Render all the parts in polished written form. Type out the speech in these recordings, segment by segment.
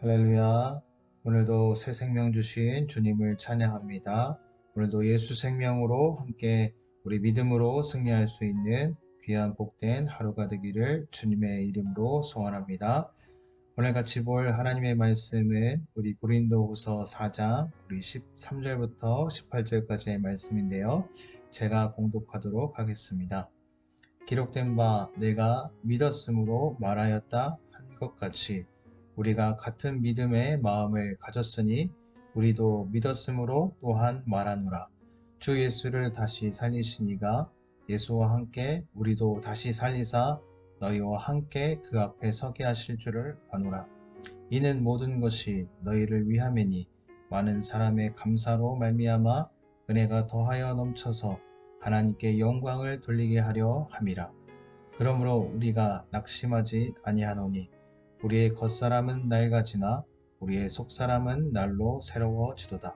할렐루야. 오늘도 새 생명 주신 주님을 찬양합니다. 오늘도 예수 생명으로 함께 우리 믿음으로 승리할 수 있는 귀한 복된 하루가 되기를 주님의 이름으로 소원합니다. 오늘 같이 볼 하나님의 말씀은 우리 고린도후서 4장 우리 13절부터 18절까지의 말씀인데요. 제가 봉독하도록 하겠습니다. 기록된 바 내가 믿었으므로 말하였다 한 것 같이 우리가 같은 믿음의 마음을 가졌으니 우리도 믿었으므로 또한 말하노라. 주 예수를 다시 살리시니가 예수와 함께 우리도 다시 살리사 너희와 함께 그 앞에 서게 하실 줄을 아노라. 이는 모든 것이 너희를 위함이니 많은 사람의 감사로 말미암아 은혜가 더하여 넘쳐서 하나님께 영광을 돌리게 하려 함이라. 그러므로 우리가 낙심하지 아니하노니 우리의 겉사람은 낡아지나 우리의 속사람은 날로 새로워지도다.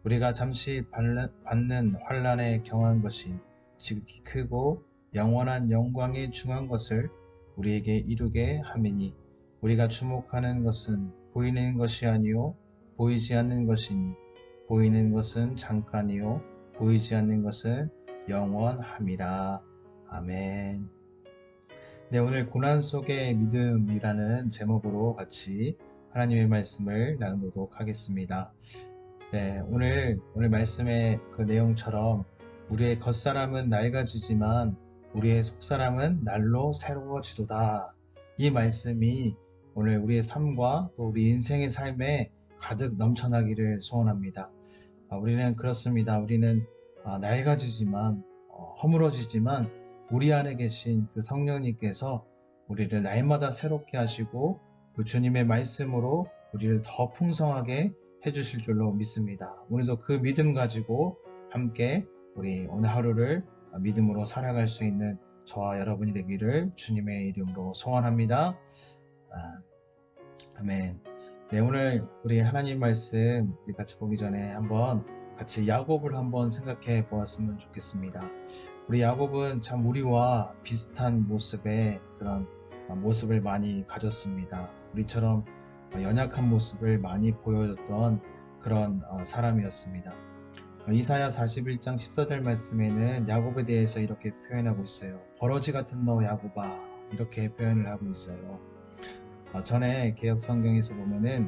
우리가 잠시 받는 환난에 경한 것이 지극히 크고 영원한 영광에 중한 것을 우리에게 이루게 함이니 우리가 주목하는 것은 보이는 것이 아니요 보이지 않는 것이니 보이는 것은 잠깐이요 보이지 않는 것은 영원함이라. 아멘. 네, 오늘 고난 속의 믿음이라는 제목으로 같이 하나님의 말씀을 나누도록 하겠습니다. 네, 오늘 말씀의 그 내용처럼 우리의 겉사람은 낡아지지만 우리의 속사람은 날로 새로워지도다. 이 말씀이 오늘 우리의 삶과 또 우리 인생의 삶에 가득 넘쳐나기를 소원합니다. 우리는 그렇습니다. 우리는 낡아지지만 허물어지지만 우리 안에 계신 그 성령님께서 우리를 날마다 새롭게 하시고 그 주님의 말씀으로 우리를 더 풍성하게 해주실 줄로 믿습니다. 오늘도 그 믿음 가지고 함께 우리 오늘 하루를 믿음으로 살아갈 수 있는 저와 여러분이 되기를 주님의 이름으로 소원합니다. 아멘. 네, 오늘 우리 하나님 말씀 우리 같이 보기 전에 한번 같이 야곱을 한번 생각해 보았으면 좋겠습니다. 우리 야곱은 참 우리와 비슷한 모습의 그런 모습을 많이 가졌습니다. 우리처럼 연약한 모습을 많이 보여줬던 그런 사람이었습니다. 이사야 41장 14절 말씀에는 야곱에 대해서 이렇게 표현하고 있어요. 버러지 같은 너 야곱아, 이렇게 표현을 하고 있어요. 전에 개역 성경에서 보면은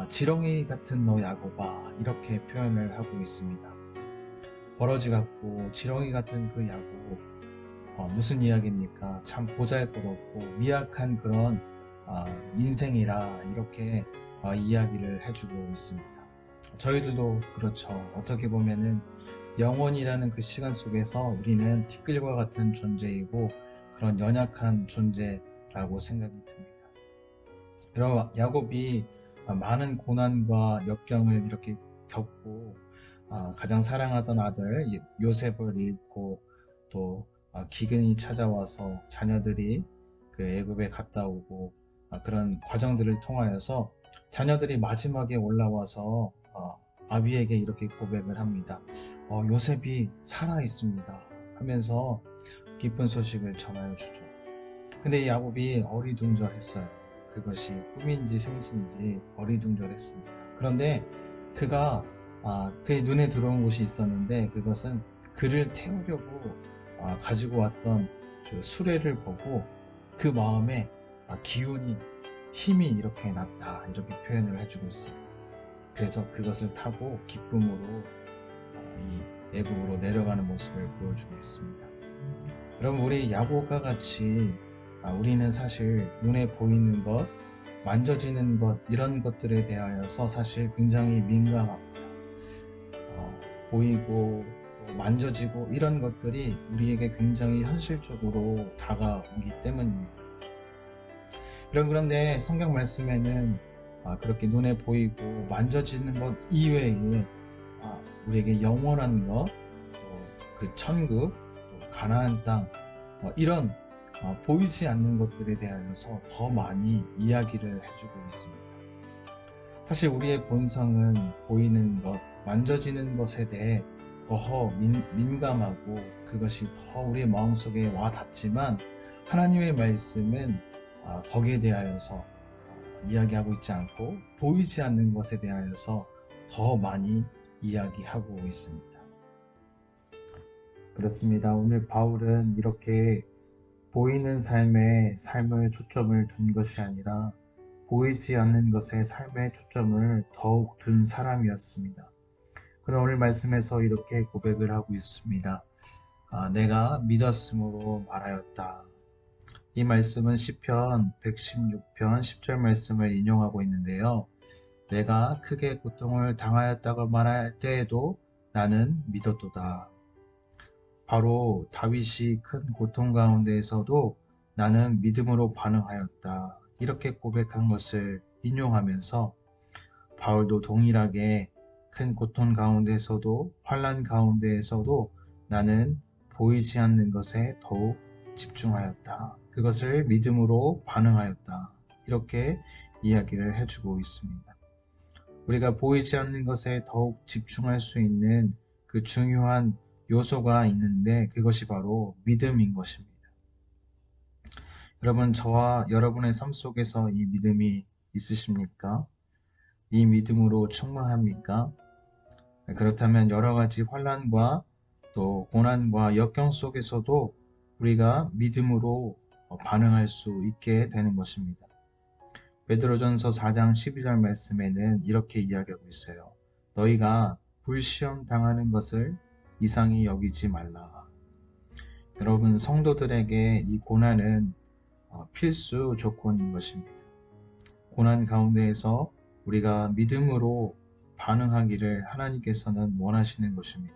지렁이 같은 너 야곱아, 이렇게 표현을 하고 있습니다. 버러지 같고 지렁이 같은 그 야곱, 무슨 이야기입니까? 참 보잘것없고 미약한 그런 인생이라 이렇게 이야기를 해주고 있습니다. 저희들도 그렇죠. 어떻게 보면은 영원이라는 그 시간 속에서 우리는 티끌과 같은 존재이고 그런 연약한 존재라고 생각이 듭니다. 그럼 야곱이 많은 고난과 역경을 이렇게 겪고 가장 사랑하던 아들 요셉을 잃고 또 기근이 찾아와서 자녀들이 그 애굽에 갔다 오고 그런 과정들을 통하여서 자녀들이 마지막에 올라와서 아비에게 이렇게 고백을 합니다. 요셉이 살아 있습니다 하면서 기쁜 소식을 전하여 주죠. 근데 이 야곱이 어리둥절했어요. 그것이 꿈인지 생신인지 어리둥절했습니다. 그런데 그가 그의 눈에 들어온 것이 있었는데 그것은 그를 태우려고 가지고 왔던 그 수레를 보고 그 마음에 기운이 힘이 이렇게 났다, 이렇게 표현을 해주고 있어요. 그래서 그것을 타고 기쁨으로 이 애굽으로 내려가는 모습을 보여주고 있습니다. 여러분, 우리 야곱과 같이 우리는 사실 눈에 보이는 것, 만져지는 것, 이런 것들에 대하여서 사실 굉장히 민감합니다. 보이고 또 만져지고 이런 것들이 우리에게 굉장히 현실적으로 다가오기 때문입니다. 그런데 성경 말씀에는 그렇게 눈에 보이고 만져지는 것 이외에 우리에게 영원한 것, 또 그 천국, 또 가나안 땅, 이런 보이지 않는 것들에 대하여서 더 많이 이야기를 해주고 있습니다. 사실 우리의 본성은 보이는 것, 만져지는 것에 대해 더 민감하고 그것이 더 우리의 마음속에 와 닿지만 하나님의 말씀은 거기에 대하여서 이야기하고 있지 않고 보이지 않는 것에 대하여서 더 많이 이야기하고 있습니다. 그렇습니다. 오늘 바울은 이렇게 보이는 삶을 초점을 둔 것이 아니라 보이지 않는 것에 삶의 초점을 더욱 둔 사람이었습니다. 그럼 오늘 말씀에서 이렇게 고백을 하고 있습니다. 내가 믿었으므로 말하였다. 이 말씀은 시편 116편 10절 말씀을 인용하고 있는데요. 내가 크게 고통을 당하였다고 말할 때에도 나는 믿었도다. 바로 다윗이 큰 고통 가운데에서도 나는 믿음으로 반응하였다. 이렇게 고백한 것을 인용하면서 바울도 동일하게 큰 고통 가운데에서도 환난 가운데에서도 나는 보이지 않는 것에 더욱 집중하였다. 그것을 믿음으로 반응하였다. 이렇게 이야기를 해주고 있습니다. 우리가 보이지 않는 것에 더욱 집중할 수 있는 그 중요한 요소가 있는데 그것이 바로 믿음인 것입니다. 여러분, 저와 여러분의 삶 속에서 이 믿음이 있으십니까? 이 믿음으로 충만합니까? 그렇다면 여러 가지 환난과 또 고난과 역경 속에서도 우리가 믿음으로 반응할 수 있게 되는 것입니다. 베드로전서 4장 12절 말씀에는 이렇게 이야기하고 있어요. 너희가 불시험 당하는 것을 이상히 여기지 말라. 여러분, 성도들에게 이 고난은 필수 조건인 것입니다. 고난 가운데에서 우리가 믿음으로 반응하기를 하나님께서는 원하시는 것입니다.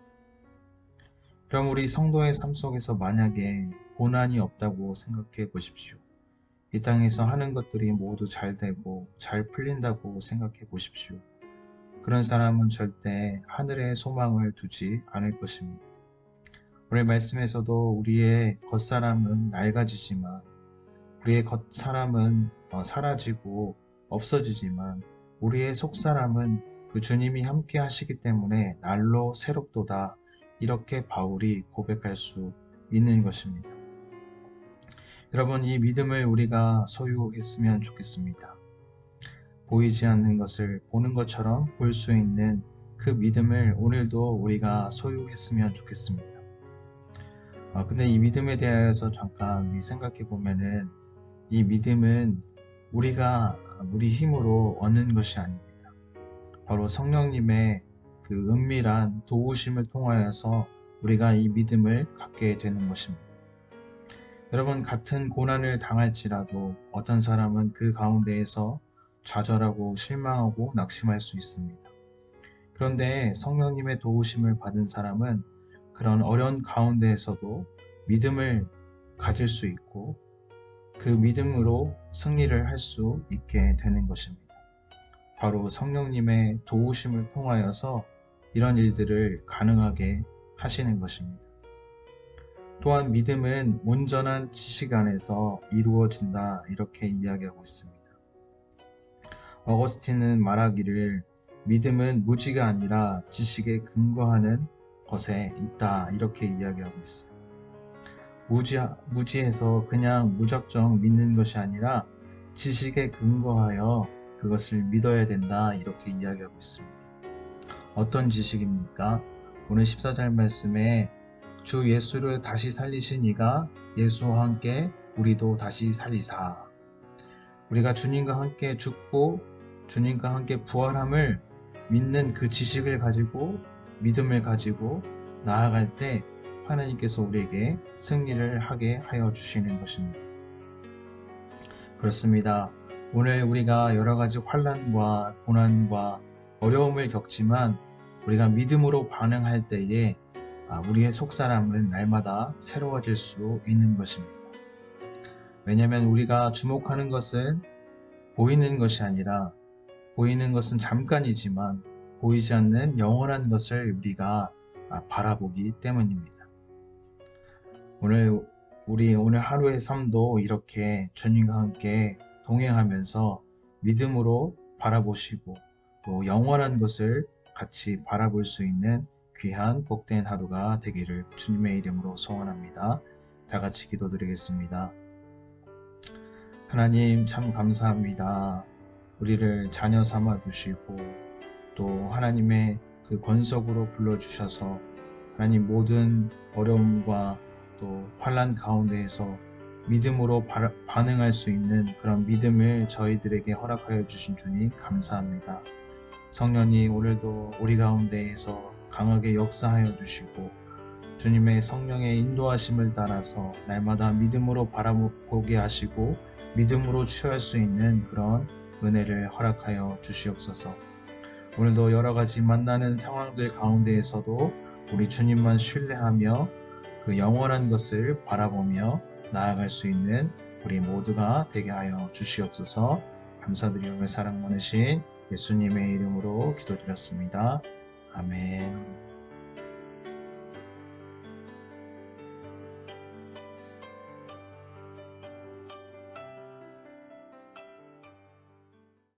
그럼 우리 성도의 삶 속에서 만약에 고난이 없다고 생각해 보십시오. 이 땅에서 하는 것들이 모두 잘 되고 잘 풀린다고 생각해 보십시오. 그런 사람은 절대 하늘에 소망을 두지 않을 것입니다. 오늘 말씀에서도 우리의 겉사람은 낡아지지만 우리의 겉사람은 사라지고 없어지지만 우리의 속사람은 그 주님이 함께 하시기 때문에 날로 새롭도다. 이렇게 바울이 고백할 수 있는 것입니다. 여러분, 이 믿음을 우리가 소유했으면 좋겠습니다. 보이지 않는 것을 보는 것처럼 볼 수 있는 그 믿음을 오늘도 우리가 소유했으면 좋겠습니다. 근데 이 믿음에 대해서 잠깐 생각해 보면은 이 믿음은 우리가 우리 힘으로 얻는 것이 아닙니다. 바로 성령님의 그 은밀한 도우심을 통하여서 우리가 이 믿음을 갖게 되는 것입니다. 여러분, 같은 고난을 당할지라도 어떤 사람은 그 가운데에서 좌절하고 실망하고 낙심할 수 있습니다. 그런데 성령님의 도우심을 받은 사람은 그런 어려운 가운데에서도 믿음을 가질 수 있고 그 믿음으로 승리를 할 수 있게 되는 것입니다. 바로 성령님의 도우심을 통하여서 이런 일들을 가능하게 하시는 것입니다. 또한 믿음은 온전한 지식 안에서 이루어진다 이렇게 이야기하고 있습니다. 어거스틴은 말하기를 믿음은 무지가 아니라 지식에 근거하는 것에 있다 이렇게 이야기하고 있어요. 무지해서 그냥 무작정 믿는 것이 아니라 지식에 근거하여 그것을 믿어야 된다 이렇게 이야기하고 있습니다. 어떤 지식입니까? 오늘 14절 말씀에 주 예수를 다시 살리신 이가 예수와 함께 우리도 다시 살리사. 우리가 주님과 함께 죽고 주님과 함께 부활함을 믿는 그 지식을 가지고 믿음을 가지고 나아갈 때 하나님께서 우리에게 승리를 하게 하여 주시는 것입니다. 그렇습니다. 오늘 우리가 여러 가지 환난과 고난과 어려움을 겪지만 우리가 믿음으로 반응할 때에 우리의 속사람은 날마다 새로워질 수 있는 것입니다. 왜냐하면 우리가 주목하는 것은 보이는 것이 아니라 보이는 것은 잠깐이지만 보이지 않는 영원한 것을 우리가 바라보기 때문입니다. 우리 오늘 하루의 삶도 이렇게 주님과 함께 동행하면서 믿음으로 바라보시고 또 영원한 것을 같이 바라볼 수 있는 귀한 복된 하루가 되기를 주님의 이름으로 소원합니다. 다 같이 기도드리겠습니다. 하나님 참 감사합니다. 우리를 자녀 삼아 주시고 또 하나님의 그 권속으로 불러주셔서 하나님 모든 어려움과 또 환난 가운데에서 믿음으로 반응할 수 있는 그런 믿음을 저희들에게 허락하여 주신 주님 감사합니다. 성령이 오늘도 우리 가운데에서 강하게 역사하여 주시고 주님의 성령의 인도하심을 따라서 날마다 믿음으로 바라보게 하시고 믿음으로 취할 수 있는 그런 은혜를 허락하여 주시옵소서. 오늘도 여러 가지 만나는 상황들 가운데에서도 우리 주님만 신뢰하며 그 영원한 것을 바라보며 나아갈 수 있는 우리 모두가 되게 하여 주시옵소서. 감사드리며 사랑 많으신 예수님의 이름으로 기도드렸습니다. 아멘.